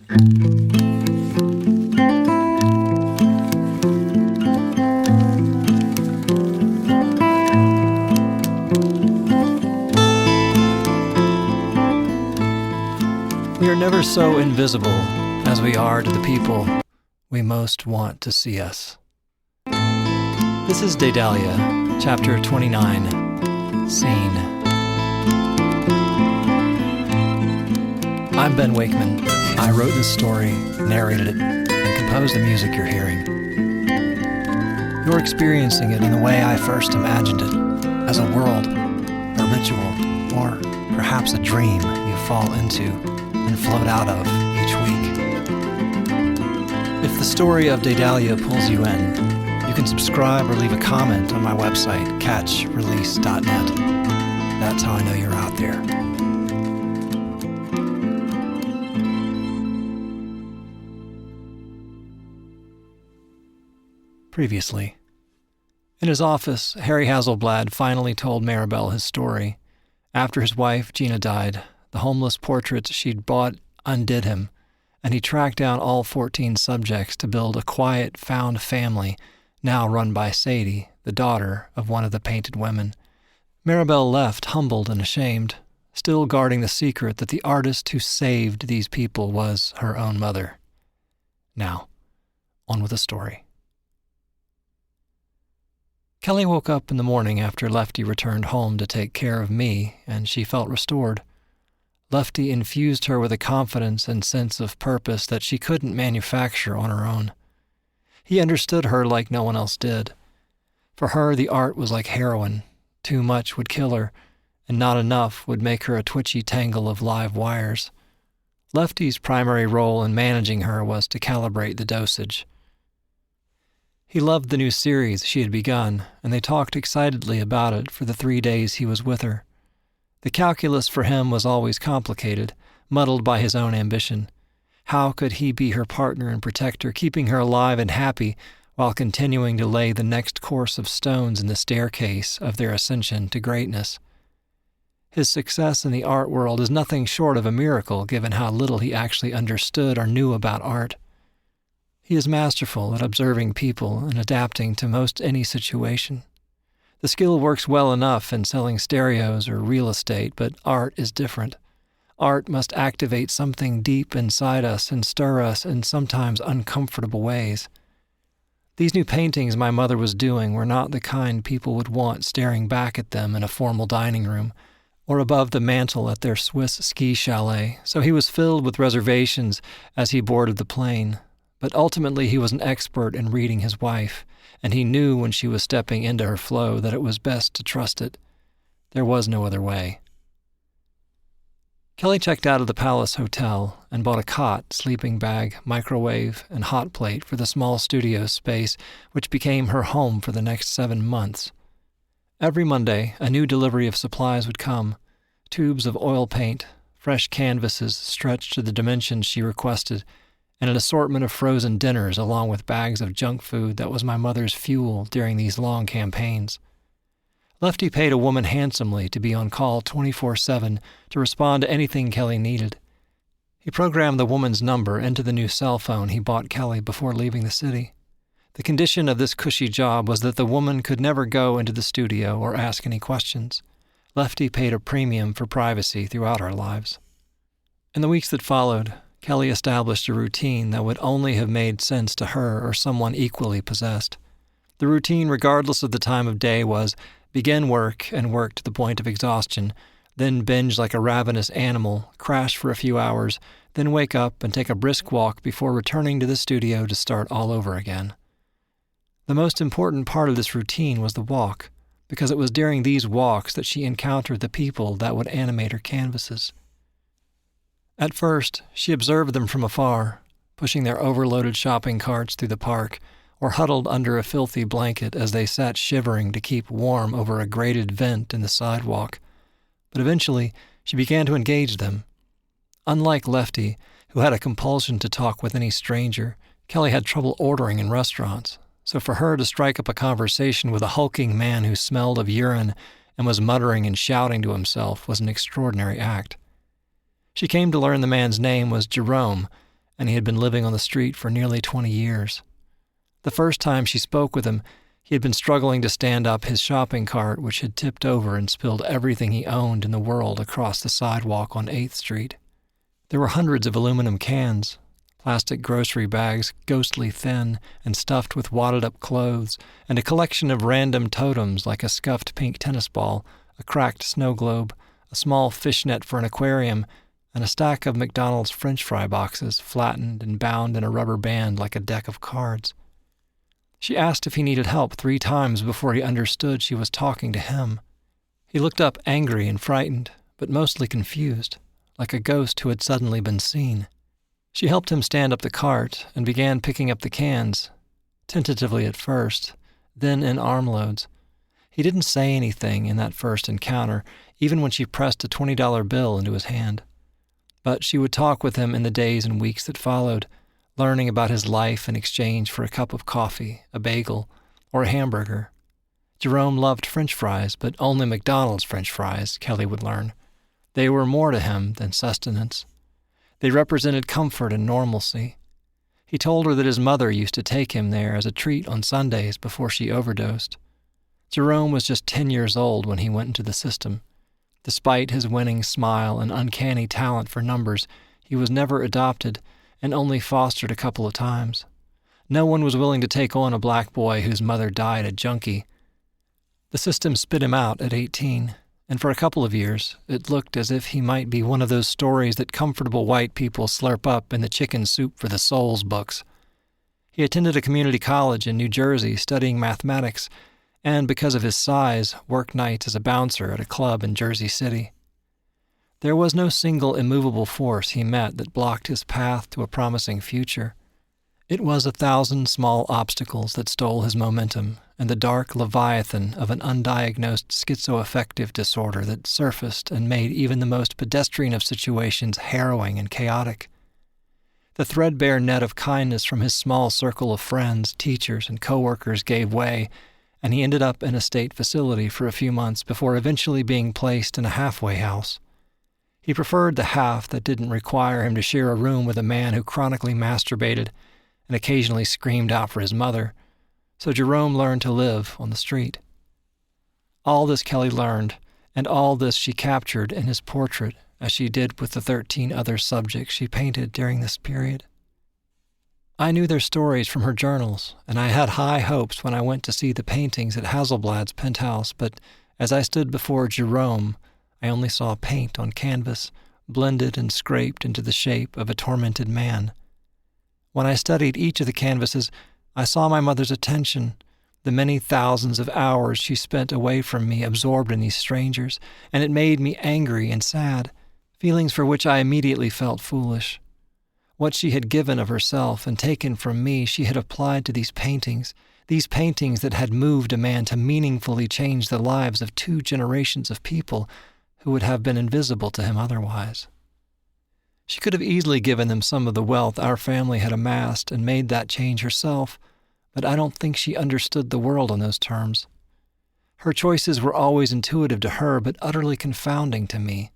We are never so invisible as we are to the people we most want to see us. This is Daedalia, Chapter 29, Scene. I'm Ben Wakeman. I wrote this story, narrated it, and composed the music you're hearing. You're experiencing it in the way I first imagined it, as a world, a ritual, or perhaps a dream you fall into and float out of each week. If the story of Daedalia pulls you in, you can subscribe or leave a comment on my website, catchrelease.net. That's how I know you're out there. Previously. In his office, Harry Hasselblad finally told Marabelle his story. After his wife, Gina, died, the homeless portraits she'd bought undid him, and he tracked down all 14 subjects to build a quiet, found family, now run by Sadie, the daughter of one of the painted women. Marabelle left humbled and ashamed, still guarding the secret that the artist who saved these people was her own mother. Now, on with the story. Kelly woke up in the morning after Lefty returned home to take care of me, and she felt restored. Lefty infused her with a confidence and sense of purpose that she couldn't manufacture on her own. He understood her like no one else did. For her, the art was like heroin. Too much would kill her, and not enough would make her a twitchy tangle of live wires. Lefty's primary role in managing her was to calibrate the dosage. He loved the new series she had begun, and they talked excitedly about it for the 3 days he was with her. The calculus for him was always complicated, muddled by his own ambition. How could he be her partner and protector, keeping her alive and happy while continuing to lay the next course of stones in the staircase of their ascension to greatness? His success in the art world is nothing short of a miracle, given how little he actually understood or knew about art. He is masterful at observing people and adapting to most any situation. The skill works well enough in selling stereos or real estate, but art is different. Art must activate something deep inside us and stir us in sometimes uncomfortable ways. These new paintings my mother was doing were not the kind people would want staring back at them in a formal dining room or above the mantel at their Swiss ski chalet, so he was filled with reservations as he boarded the plane. But ultimately he was an expert in reading his wife, and he knew when she was stepping into her flow that it was best to trust it. There was no other way. Kelly checked out of the Palace Hotel and bought a cot, sleeping bag, microwave, and hot plate for the small studio space which became her home for the next 7 months. Every Monday, a new delivery of supplies would come, tubes of oil paint, fresh canvases stretched to the dimensions she requested, and an assortment of frozen dinners along with bags of junk food that was my mother's fuel during these long campaigns. Lefty paid a woman handsomely to be on call 24/7 to respond to anything Kelly needed. He programmed the woman's number into the new cell phone he bought Kelly before leaving the city. The condition of this cushy job was that the woman could never go into the studio or ask any questions. Lefty paid a premium for privacy throughout our lives. In the weeks that followed, Kelly established a routine that would only have made sense to her or someone equally possessed. The routine, regardless of the time of day, was begin work and work to the point of exhaustion, then binge like a ravenous animal, crash for a few hours, then wake up and take a brisk walk before returning to the studio to start all over again. The most important part of this routine was the walk, because it was during these walks that she encountered the people that would animate her canvases. At first, she observed them from afar, pushing their overloaded shopping carts through the park, or huddled under a filthy blanket as they sat shivering to keep warm over a grated vent in the sidewalk. But eventually, she began to engage them. Unlike Lefty, who had a compulsion to talk with any stranger, Kelly had trouble ordering in restaurants, so for her to strike up a conversation with a hulking man who smelled of urine and was muttering and shouting to himself was an extraordinary act. She came to learn the man's name was Jerome, and he had been living on the street for nearly 20 years. The first time she spoke with him, he had been struggling to stand up his shopping cart, which had tipped over and spilled everything he owned in the world across the sidewalk on 8th Street. There were hundreds of aluminum cans, plastic grocery bags ghostly thin and stuffed with wadded-up clothes, and a collection of random totems like a scuffed pink tennis ball, a cracked snow globe, a small fishnet for an aquarium, and a stack of McDonald's French fry boxes flattened and bound in a rubber band like a deck of cards. She asked if he needed help 3 times before he understood she was talking to him. He looked up angry and frightened, but mostly confused, like a ghost who had suddenly been seen. She helped him stand up the cart and began picking up the cans, tentatively at first, then in armloads. He didn't say anything in that first encounter, even when she pressed a $20 bill into his hand. But she would talk with him in the days and weeks that followed, learning about his life in exchange for a cup of coffee, a bagel, or a hamburger. Jerome loved French fries, but only McDonald's French fries, Kelly would learn. They were more to him than sustenance. They represented comfort and normalcy. He told her that his mother used to take him there as a treat on Sundays before she overdosed. Jerome was just 10 years old when he went into the system. Despite his winning smile and uncanny talent for numbers, he was never adopted and only fostered a couple of times. No one was willing to take on a black boy whose mother died a junkie. The system spit him out at 18, and for a couple of years, it looked as if he might be one of those stories that comfortable white people slurp up in the chicken soup for the souls books. He attended a community college in New Jersey studying mathematics, and because of his size, worked nights as a bouncer at a club in Jersey City. There was no single immovable force he met that blocked his path to a promising future. It was 1,000 small obstacles that stole his momentum, and the dark leviathan of an undiagnosed schizoaffective disorder that surfaced and made even the most pedestrian of situations harrowing and chaotic. The threadbare net of kindness from his small circle of friends, teachers, and coworkers gave way, and he ended up in a state facility for a few months before eventually being placed in a halfway house. He preferred the half that didn't require him to share a room with a man who chronically masturbated and occasionally screamed out for his mother, so Jerome learned to live on the street. All this Kelly learned, and all this she captured in his portrait, as she did with the 13 other subjects she painted during this period. I knew their stories from her journals, and I had high hopes when I went to see the paintings at Hasselblad's penthouse, but as I stood before Jerome, I only saw paint on canvas, blended and scraped into the shape of a tormented man. When I studied each of the canvases, I saw my mother's attention, the many thousands of hours she spent away from me absorbed in these strangers, and it made me angry and sad, feelings for which I immediately felt foolish. What she had given of herself and taken from me she had applied to these paintings that had moved a man to meaningfully change the lives of 2 generations of people who would have been invisible to him otherwise. She could have easily given them some of the wealth our family had amassed and made that change herself, but I don't think she understood the world on those terms. Her choices were always intuitive to her, but utterly confounding to me.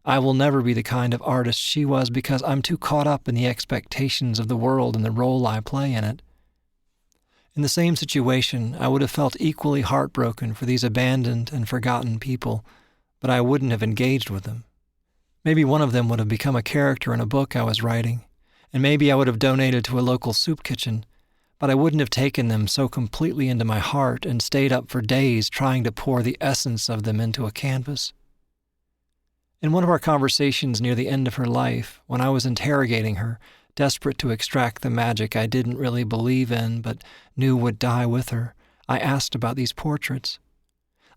I will never be the kind of artist she was because I'm too caught up in the expectations of the world and the role I play in it. In the same situation, I would have felt equally heartbroken for these abandoned and forgotten people, but I wouldn't have engaged with them. Maybe one of them would have become a character in a book I was writing, and maybe I would have donated to a local soup kitchen, but I wouldn't have taken them so completely into my heart and stayed up for days trying to pour the essence of them into a canvas. In one of our conversations near the end of her life, when I was interrogating her, desperate to extract the magic I didn't really believe in but knew would die with her, I asked about these portraits.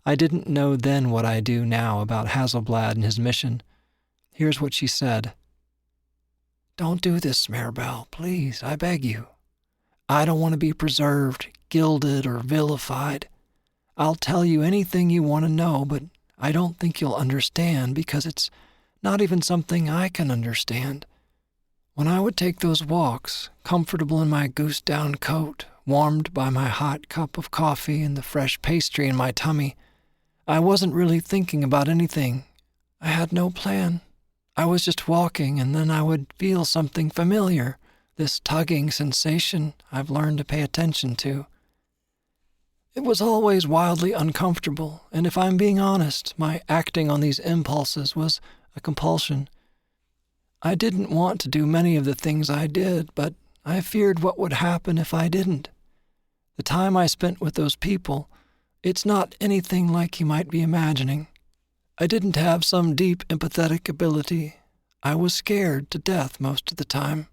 I didn't know then what I do now about Hasselblad and his mission. Here's what she said. "Don't do this, Marabelle, please, I beg you. I don't want to be preserved, gilded, or vilified. I'll tell you anything you want to know, but I don't think you'll understand because it's not even something I can understand. When I would take those walks, comfortable in my goose-down coat, warmed by my hot cup of coffee and the fresh pastry in my tummy, I wasn't really thinking about anything. I had no plan. I was just walking, and then I would feel something familiar. this tugging sensation I've learned to pay attention to. It was always wildly uncomfortable, and if I'm being honest, my acting on these impulses was a compulsion. I didn't want to do many of the things I did, but I feared what would happen if I didn't. The time I spent with those people, it's not anything like you might be imagining. I didn't have some deep empathetic ability. I was scared to death most of the time.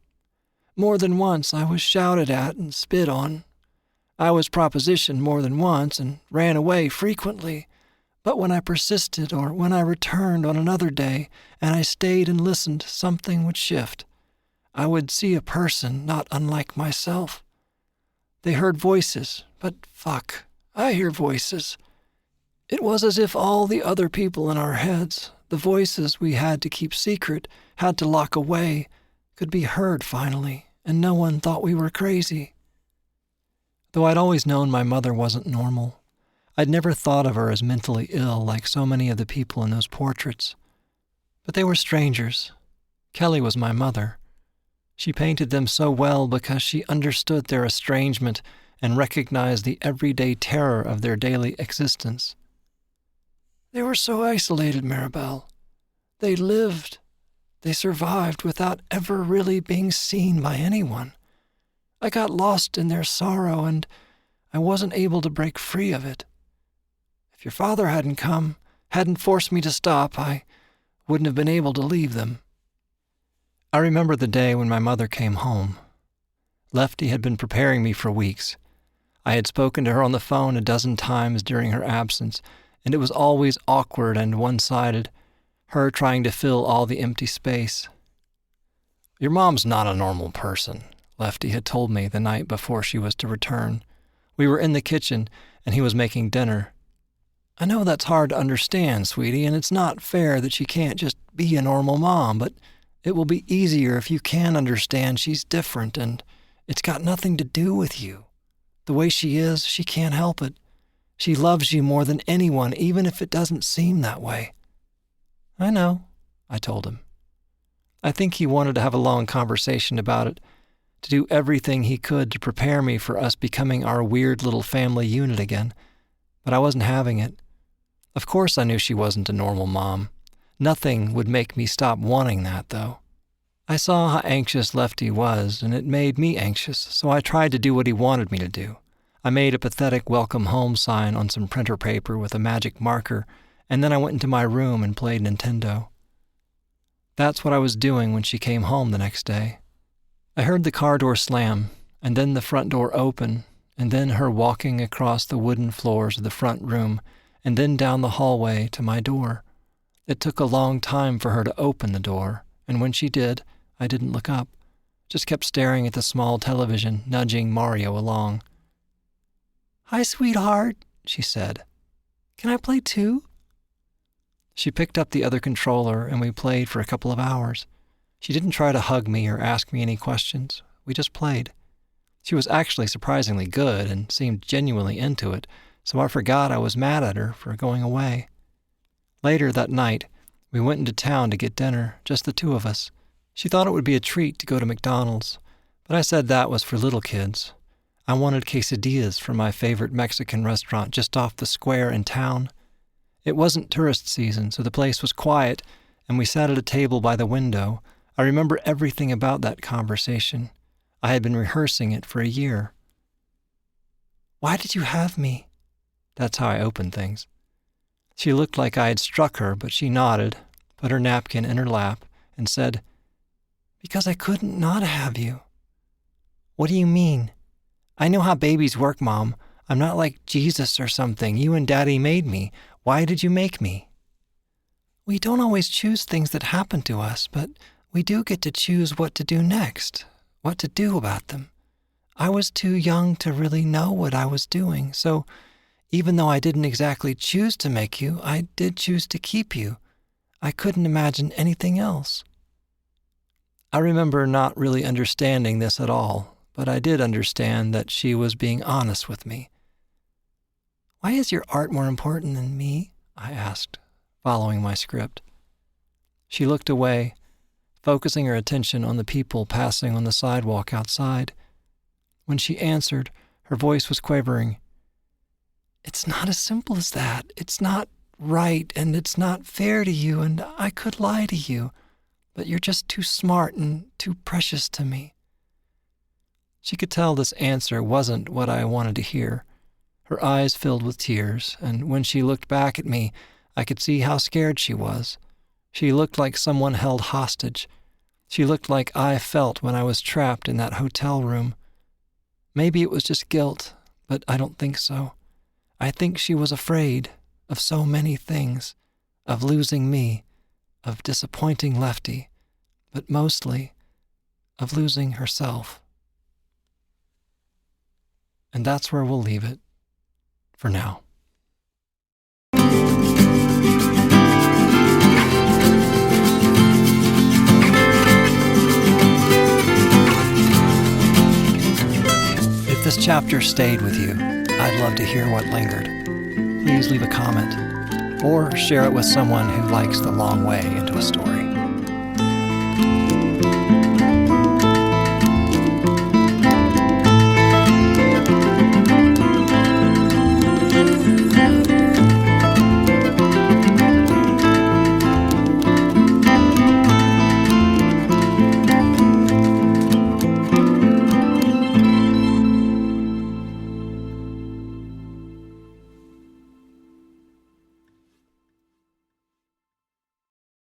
More than once I was shouted at and spit on. I was propositioned more than once and ran away frequently, but when I persisted or when I returned on another day and I stayed and listened, something would shift. I would see a person not unlike myself. They heard voices, but fuck, I hear voices. It was as if all the other people in our heads, the voices we had to keep secret, had to lock away, could be heard finally, and no one thought we were crazy. Though I'd always known my mother wasn't normal, I'd never thought of her as mentally ill like so many of the people in those portraits. But they were strangers. Kelly was my mother. She painted them so well because she understood their estrangement and recognized the everyday terror of their daily existence. They were so isolated, Marabelle. They lived. They survived without ever really being seen by anyone. I got lost in their sorrow, and I wasn't able to break free of it. If your father hadn't come, hadn't forced me to stop, I wouldn't have been able to leave them. I remember the day when my mother came home. Lefty had been preparing me for weeks. I had spoken to her on the phone a dozen times during her absence, and it was always awkward and one-sided, her trying to fill all the empty space. "Your mom's not a normal person," Lefty had told me the night before she was to return. We were in the kitchen, and he was making dinner. "I know that's hard to understand, sweetie, and it's not fair that she can't just be a normal mom, but it will be easier if you can understand she's different, and it's got nothing to do with you. The way she is, she can't help it. She loves you more than anyone, even if it doesn't seem that way." "I know," I told him. I think he wanted to have a long conversation about it, to do everything he could to prepare me for us becoming our weird little family unit again, but I wasn't having it. Of course I knew she wasn't a normal mom. Nothing would make me stop wanting that, though. I saw how anxious Lefty was, and it made me anxious, so I tried to do what he wanted me to do. I made a pathetic welcome home sign on some printer paper with a magic marker, and then I went into my room and played Nintendo. That's what I was doing when she came home the next day. I heard the car door slam, and then the front door open, and then her walking across the wooden floors of the front room, and then down the hallway to my door. It took a long time for her to open the door, and when she did, I didn't look up, just kept staring at the small television, nudging Mario along. "Hi, sweetheart," she said. "Can I play too?" She picked up the other controller, and we played for a couple of hours. She didn't try to hug me or ask me any questions. We just played. She was actually surprisingly good and seemed genuinely into it, so I forgot I was mad at her for going away. Later that night, we went into town to get dinner, just the two of us. She thought it would be a treat to go to McDonald's, but I said that was for little kids. I wanted quesadillas from my favorite Mexican restaurant just off the square in town. It wasn't tourist season, so the place was quiet, and we sat at a table by the window. I remember everything about that conversation. I had been rehearsing it for a year. "Why did you have me?" That's how I opened things. She looked like I had struck her, but she nodded, put her napkin in her lap, and said, "Because I couldn't not have you." "What do you mean?" "I know how babies work, Mom. I'm not like Jesus or something. You and Daddy made me. Why did you make me?" "We don't always choose things that happen to us, but we do get to choose what to do next, what to do about them. I was too young to really know what I was doing, so even though I didn't exactly choose to make you, I did choose to keep you. I couldn't imagine anything else." I remember not really understanding this at all, but I did understand that she was being honest with me. "Why is your art more important than me?" I asked, following my script. She looked away, focusing her attention on the people passing on the sidewalk outside. When she answered, her voice was quavering. "It's not as simple as that. It's not right, and it's not fair to you, and I could lie to you, but you're just too smart and too precious to me." She could tell this answer wasn't what I wanted to hear. Her eyes filled with tears, and when she looked back at me, I could see how scared she was. She looked like someone held hostage. She looked like I felt when I was trapped in that hotel room. Maybe it was just guilt, but I don't think so. I think she was afraid of so many things, of losing me, of disappointing Lefty, but mostly of losing herself. And that's where we'll leave it for now. If this chapter stayed with you, I'd love to hear what lingered. Please leave a comment or share it with someone who likes the long way into a story.